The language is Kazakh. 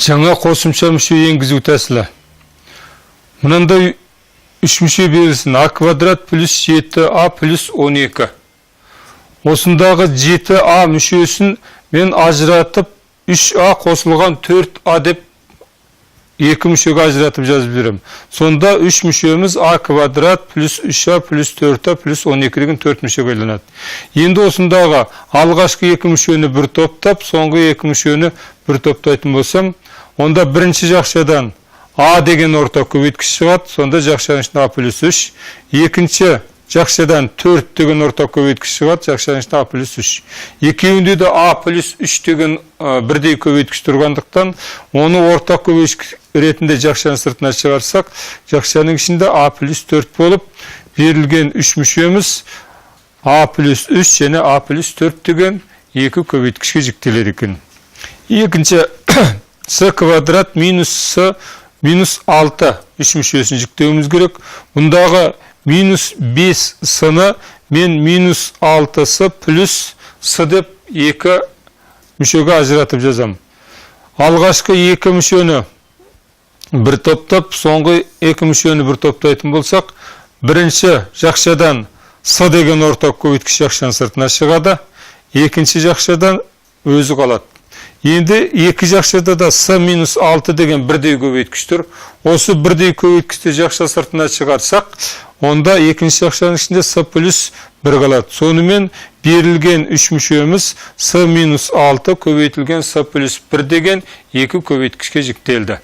Жаңа қосымша мүше енгізу тәсілі. Мынандай 3 мүше берілсін. А квадрат плюс 7а плюс 12. Осындағы 7а мүшесін мен ажыратып 3а қосылған 4а деп 2 мүшеге ажыратып жазып берем. Сонда 3 мүшеміз а квадрат плюс 3а плюс 4а плюс 12 деген 4 мүшеге айналады. Енді осындағы алғашқы 2 мүшені бір топтап, соңғы 2 мүшені бір топтайтын болсам, онда бірінші жақшадан а деген орта көбейткіш шығады, сонда жақшаның ішінде а плюс 3. Екінші жақшадан 4 деген орта көбейткіш шығады, жақшаның ішінде а плюс 3. Екеуінде де а плюс 3 деген бірдей көбейткіш тұрғандықтан, оны орта көбейткіш ретінде жақшаның сыртына шығарсақ, жақшаның ішінде а плюс 4 болып, берілген 3 мүшеміз а плюс 3 және а плюс 4 деген 2 көбейткішке жіктелер екен. Екінші с квадрат минус с минус 6 3 мүшесін жіктеуіміз керек. Бұндағы минус 5 с-ны мен минус 6 с плюс с деп 2 мүшеге ажыратып жазам. Алғашқы 2 мүшені бір топтап, соңғы 2 мүшені бір топтайтын болсақ, бірінші жақшадан с деген орта көбейткіш жақшаның сыртына шығады, екінші жақшадан өзі қалады. Енді екі жақшада да с минус 6 деген бірдей көбейткіш тұр. Осы бірдей көбейткішті жақша сыртына шығарсақ, онда екінші жақшаның ішінде с плюс 1 қалады. Сонымен берілген 3 мүшеміз с минус 6 көбейтілген с плюс 1 деген 2 көбейткішке жіктелді.